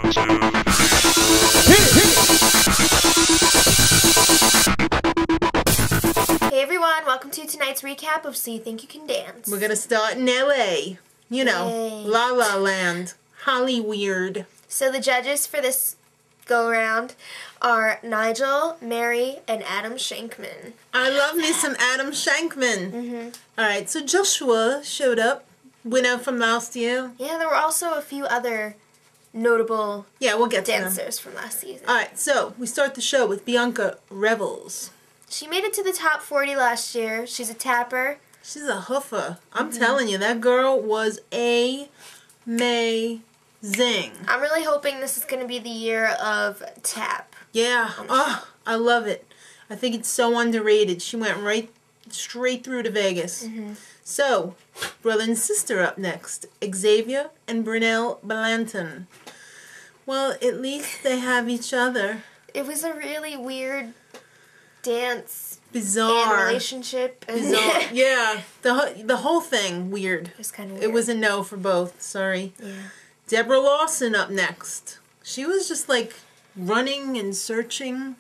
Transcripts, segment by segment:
Hey everyone, welcome to tonight's recap of So You Think You Can Dance. We're gonna start in LA. You know, Yay. La La Land. Hollyweird. So the judges for this go-around are Nigel, Mary, and Adam Shankman. I love me some Adam Shankman. Alright, so Joshua showed up. Winner from last year. Yeah, there were also a few other notable we'll get to dancers from last season. Alright, so we start the show with Bianca Revels. She made it to the top 40 last year. She's a tapper. She's a hoofer. I'm telling you, that girl was amazing. I'm really hoping this is going to be the year of tap. Yeah. Oh, I love it. I think it's so underrated. She went right straight through to Vegas. So, brother and sister up next. Xavier and Brynell Blanton. Well, at least they have each other. It was a really weird dance. Bizarre. And relationship. Bizarre. Yeah. The whole thing, weird. It was kind of weird. It was a no for both. Sorry. Yeah. Debra Lawson up next. She was just like running and searching.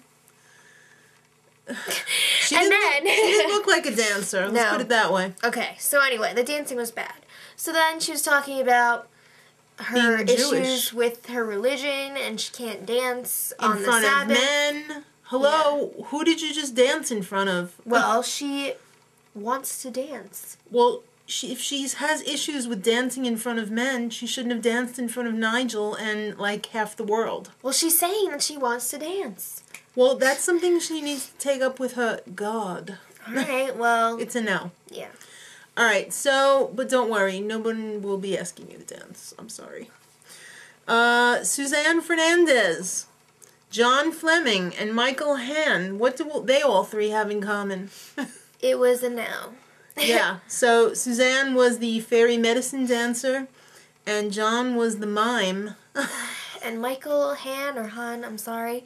She didn't look like a dancer. Let's put it that way. Okay, so anyway, the dancing was bad. So then she was talking about her issues with her religion, and she can't dance on the Sabbath. In front of men. Hello, who did you just dance in front of? Well, she wants to dance. Well, if she has issues with dancing in front of men, she shouldn't have danced in front of Nigel and, like, half the world. Well, she's saying that she wants to dance. Well, that's something she needs to take up with her God. Alright, well... It's a no. Yeah. Alright, so, but don't worry, no one will be asking you to dance. I'm sorry. Suzanne Fernandez, John Fleming, and Michael Han. What do they all three have in common? It was a no. Yeah, so Suzanne was the fairy medicine dancer, and John was the mime. And Michael Han, I'm sorry,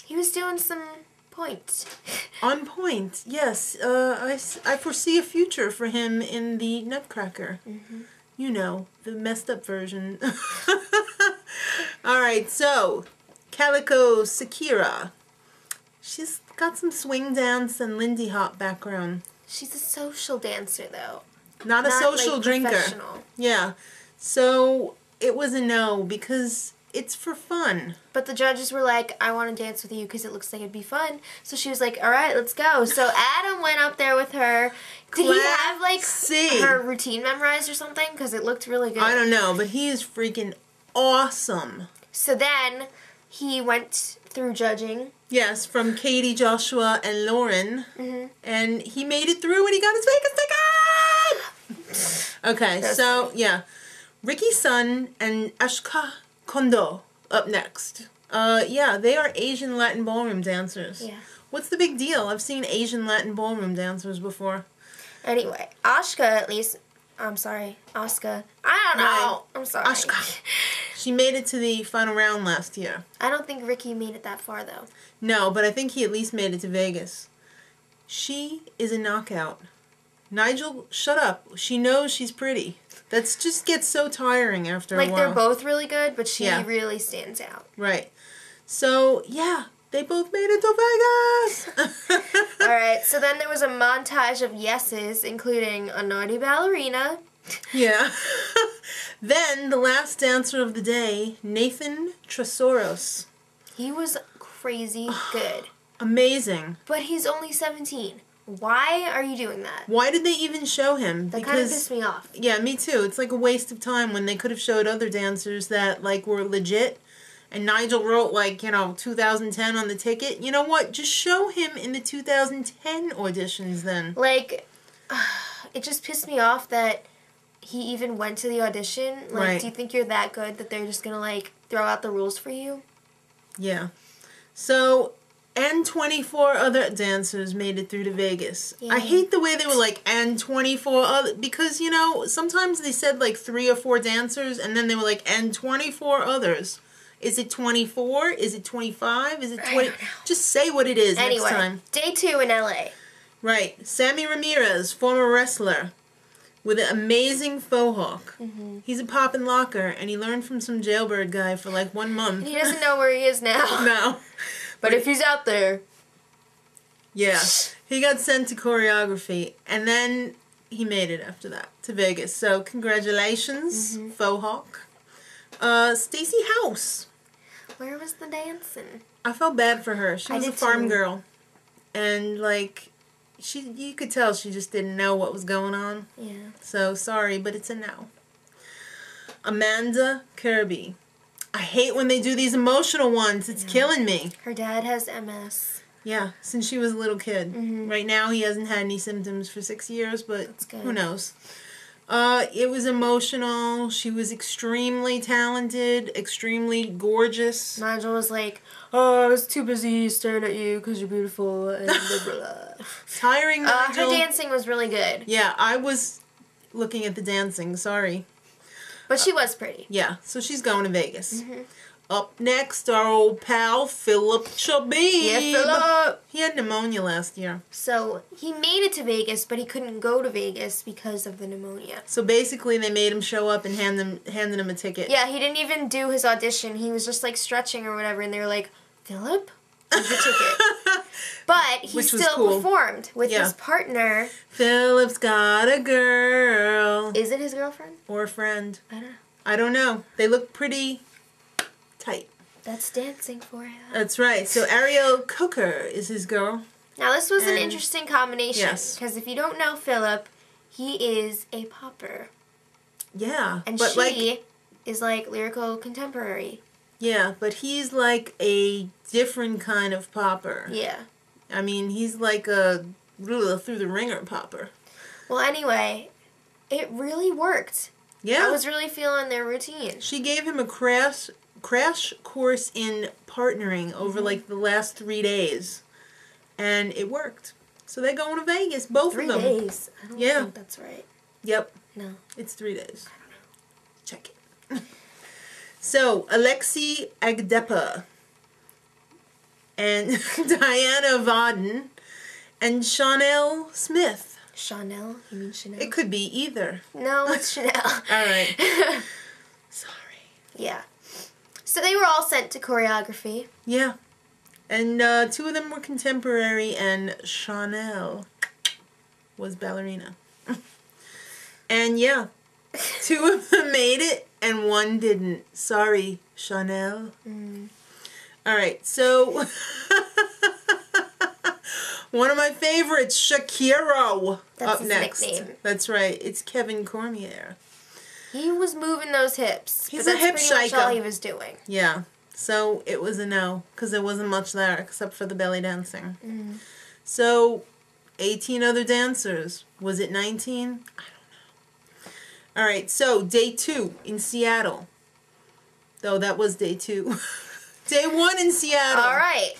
he was doing some points. On point, yes. I foresee a future for him in the Nutcracker. You know, the messed up version. Alright, so, Calico Sequira. She's got some swing dance and Lindy Hop background. She's a social dancer, though. Not a social like drinker. Professional. Yeah. So, it was a no because it's for fun. But the judges were like, I want to dance with you because it looks like it'd be fun. So she was like, alright, let's go. So Adam went up there with her. Did he have, like, her routine memorized or something? Because it looked really good. I don't know, but he is freaking awesome. So then, he went through judging. Yes, from Katie, Joshua, and Lauren. And he made it through and he got his Vegas ticket! Okay, so, funny. Yeah. Ricky's son and Asuka Kondoh up next. Yeah, they are Asian Latin ballroom dancers. Yeah. What's the big deal? I've seen Asian Latin ballroom dancers before. Anyway, Asuka, at least... I'm sorry, Asuka. I don't know. Right. I'm sorry. Asuka. She made it to the final round last year. I don't think Ricky made it that far, though. No, but I think he at least made it to Vegas. She is a knockout. Nigel, shut up. She knows she's pretty. That just gets so tiring after a while. Like, they're both really good, but she really stands out. Right. So, yeah, they both made it to Vegas! Alright, so then there was a montage of yeses, including a naughty ballerina. Yeah. Then, the last dancer of the day, Nathan Trasoras. He was crazy good. Amazing. But he's only 17. Why are you doing that? Why did they even show him? That kind of pissed me off. Yeah, me too. It's like a waste of time when they could have showed other dancers that, like, were legit. And Nigel wrote, like, 2010 on the ticket. You know what? Just show him in the 2010 auditions then. Like, it just pissed me off that he even went to the audition. Like, do you think you're that good that they're just gonna, like, throw out the rules for you? Yeah. So, and 24 other dancers made it through to Vegas. Yeah. I hate the way they were like, and 24 other, because, sometimes they said, like, 3 or 4 dancers, and then they were like, and 24 others. Is it 24? Is it 25? Is it 20? Just say what it is next time. Day 2 in LA. Right. Sammy Ramirez, former wrestler, with an amazing faux hawk. He's a poppin' locker, and he learned from some jailbird guy for like 1 month. He doesn't know where he is now. No. But if he's out there. Yeah. He got sent to choreography, and then he made it after that to Vegas. So congratulations, faux hawk. Stacey House. Where was the dancing? I felt bad for her. She was a farm girl. And like, you could tell she just didn't know what was going on. Yeah. So sorry, but it's a no. Amanda Kerby. I hate when they do these emotional ones. It's killing me. Her dad has MS. Yeah, since she was a little kid. Right now, he hasn't had any symptoms for 6 years, but who knows? It was emotional. She was extremely talented, extremely gorgeous. Nigel was like, "Oh, I was too busy staring at you because you're beautiful." And blah, blah, blah. Tiring Nigel. Her dancing was really good. Yeah, I was looking at the dancing. Sorry. But she was pretty. Yeah, so she's going to Vegas. Up next, our old pal, Phillip Chbeeb. Yeah, Phillip. He had pneumonia last year. So, he made it to Vegas, but he couldn't go to Vegas because of the pneumonia. So, basically, they made him show up and handed him a ticket. Yeah, he didn't even do his audition. He was just, like, stretching or whatever, and they were like, "Phillip? Here's the ticket." But he still performed with his partner. Phillip's got a girl. Is it his girlfriend? Or a friend. I don't know. I don't know. They look pretty tight. That's dancing for you. That's right. So Arielle Cooker is his girl. Now this was an interesting combination. Yes. Because if you don't know Phillip, he is a popper. Yeah. And she is like lyrical contemporary. Yeah, but he's like a different kind of popper. Yeah. I mean, he's like a through the ringer popper. Well, anyway, it really worked. Yeah. I was really feeling their routine. She gave him a crash course in partnering over like the last 3 days. And it worked. So they're going to Vegas, both of them. 3 days? I don't think that's right. Yep. No. It's 3 days. I don't know. Check it. So, Alexie Agdeppa and Diana Vaden and Chanel Smith. Chanel? You mean Chanel? It could be either. No, it's Chanel. All right. Sorry. Yeah. So they were all sent to choreography. Yeah. And 2 of them were contemporary, and Chanel was ballerina. And yeah, 2 of them made it, and 1 didn't. Sorry, Chanel. All right, so one of my favorites, Sequira, up his next. nickname. That's right. It's Kevin Cormier. He was moving those hips. He's but a hip that's pretty much psycho. all he was doing. Yeah. So it was a no, because there wasn't much there except for the belly dancing. So 18 other dancers. Was it 19? I don't know. All right, so day 2 in Seattle. Though that was day 2. Day 1 in Seattle. All right.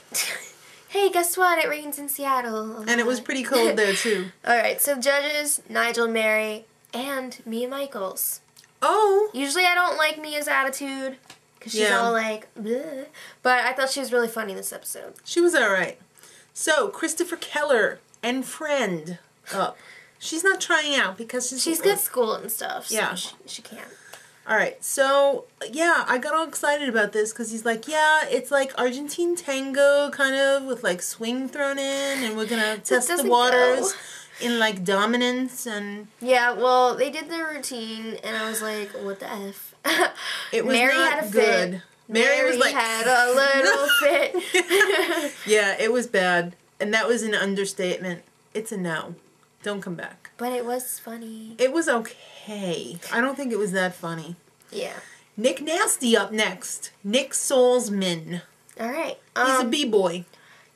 Hey, guess what? It rains in Seattle. And it was pretty cold there, too. All right, so judges, Nigel, Mary, and Mia Michaels. Oh. Usually I don't like Mia's attitude, because she's all like, bleh. But I thought she was really funny this episode. She was all right. So, Christopher Keller and friend up. She's not trying out because she's good at school and stuff. So yeah. She can't. All right, so, yeah, I got all excited about this because he's like, yeah, it's like Argentine tango kind of with, like, swing thrown in, and we're going to test the waters in, like, dominance and... Yeah, well, they did their routine, and I was like, what the F? It was Mary not had a good. fit. Mary was like... had a little fit. Yeah, it was bad, and that was an understatement. It's a no. Don't come back. But it was funny. It was okay. I don't think it was that funny. Yeah. Nick Nasty up next. Nick Salzman. All right. He's a B-boy.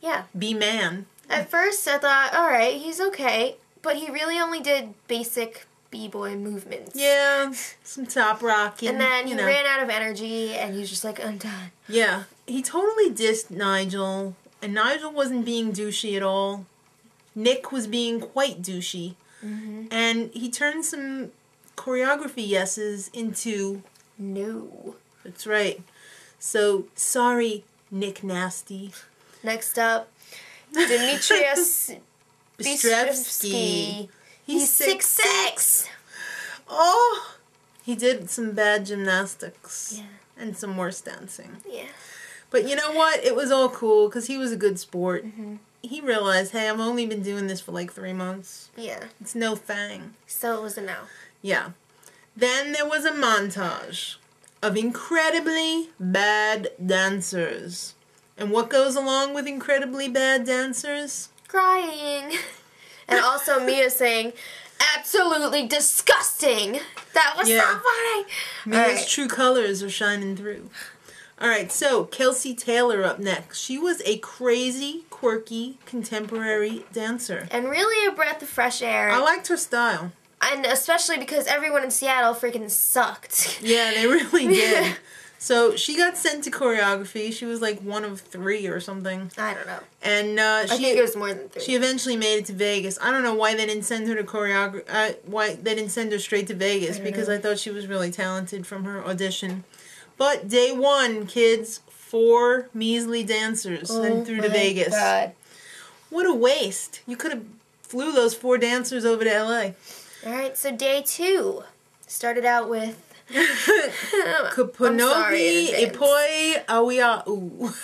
Yeah. B-man. At first, I thought, all right, he's okay. But he really only did basic B-boy movements. Yeah. Some top rocking. And then he ran out of energy, and he was just like, I'm done. Yeah. He totally dissed Nigel. And Nigel wasn't being douchey at all. Nick was being quite douchey. And he turned some choreography yeses into... No. That's right. So, sorry, Nick Nasty. Next up, Dimitrios Bistrevsky. He's 6'6". Oh, he did some bad gymnastics. Yeah. And some worse dancing. Yeah. But you know what? It was all cool because he was a good sport. Mm-hmm. He realized, hey, I've only been doing this for like 3 months. Yeah. It's no thing. So it was a no. Yeah. Then there was a montage of incredibly bad dancers. And what goes along with incredibly bad dancers? Crying. And also Mia saying, absolutely disgusting. That was so funny. Mia's true colors are shining through. Alright, so Kelsea Taylor up next. She was a crazy, quirky, contemporary dancer. And really a breath of fresh air. I liked her style. And especially because everyone in Seattle freaking sucked. Yeah, they really did. So she got sent to choreography. She was like one of 3 or something. I don't know. And I think it was more than 3. She eventually made it to Vegas. I don't know why they didn't send her to choreography. Why they didn't send her straight to Vegas? Because I thought she was really talented from her audition. But day 1, kids, 4 measly dancers sent through to Vegas. God. What a waste! You could have flew those 4 dancers over to LA. All right, so day 2 started out with. Kaponohi Ipoi Awia'u.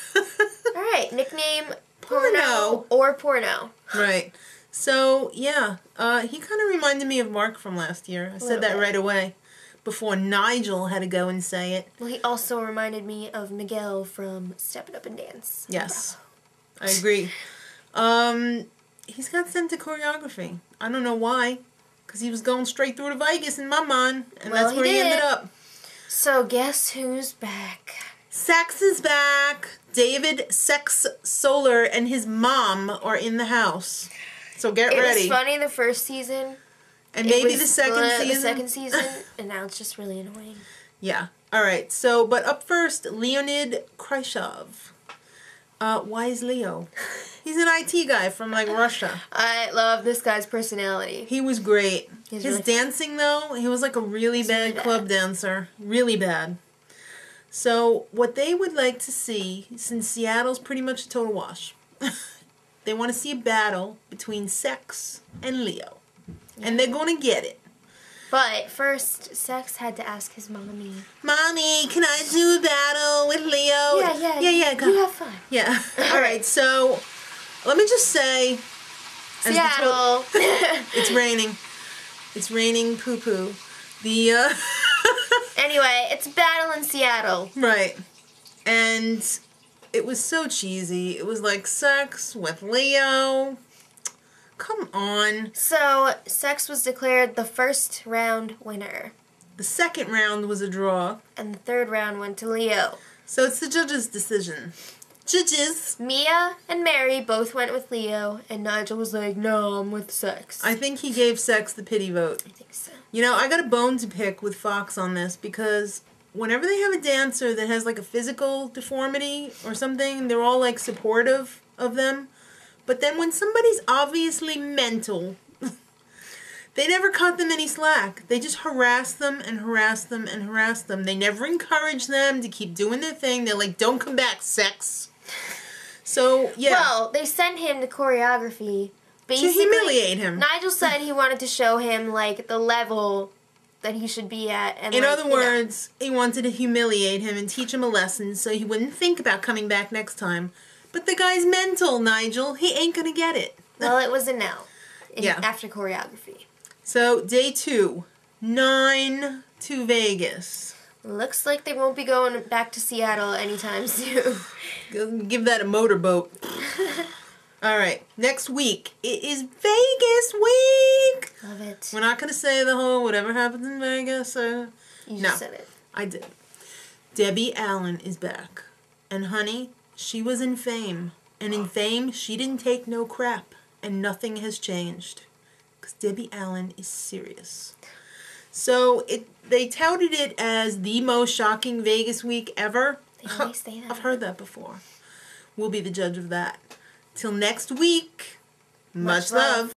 Alright, nickname Porno or Porno. Right. So, yeah, he kind of reminded me of Mark from last year. I said that right away. Before Nigel had to go and say it. Well, he also reminded me of Miguel from Step It Up and Dance. Yes. I agree. He's got sent to choreography. I don't know why. Because he was going straight through to Vegas in my mind. And that's where he ended up. So guess who's back? Sex is back. David Sex Solar and his mom are in the house. So get ready. It was funny the first season. And maybe the second season. The second season. And now it's just really annoying. Yeah. Alright. So, but up first, Leonid Kryshov. Why is Leo? He's an IT guy from, like, Russia. I love this guy's personality. He was great. His really dancing, though, he was, like, a really bad club dancer. Really bad. So, what they would like to see, since Seattle's pretty much a total wash, they want to see a battle between Sex and Leo. And they're going to get it. But first, Sex had to ask his mommy. Mommy, can I do a battle with Leo? Yeah. Go. You have fun. Yeah. All right. So, let me just say, Seattle. It's raining. It's raining poo-poo. Anyway, it's a battle in Seattle. Right. And it was so cheesy. It was like Sex with Leo. Come on. So, Sex was declared the first round winner. The second round was a draw. And the third round went to Leo. So it's the judges' decision. Judges! Mia and Mary both went with Leo, and Nigel was like, no, I'm with Sex. I think he gave Sex the pity vote. I think so. You know, I got a bone to pick with Fox on this because whenever they have a dancer that has like a physical deformity or something, they're all like supportive of them. But then when somebody's obviously mental, they never cut them any slack. They just harass them and harass them and harass them. They never encourage them to keep doing their thing. They're like, don't come back, Sex. So, yeah. Well, they sent him to choreography. Basically, to humiliate him. Nigel said he wanted to show him, like, the level that he should be at. And in other words, he wanted to humiliate him and teach him a lesson so he wouldn't think about coming back next time. But the guy's mental, Nigel. He ain't gonna get it. Well, it was a no. Yeah. After choreography. So, day 2. 9 to Vegas. Looks like they won't be going back to Seattle anytime soon. Give that a motorboat. Alright, next week. It is Vegas week! Love it. We're not gonna say the whole whatever happens in Vegas. You just said it. I did. Debbie Allen is back. And honey, she was in Fame. And in Fame, she didn't take no crap. And nothing has changed. Because Debbie Allen is serious. So, they touted it as the most shocking Vegas week ever. They always say that. I've heard that before. We'll be the judge of that. Till next week, much love.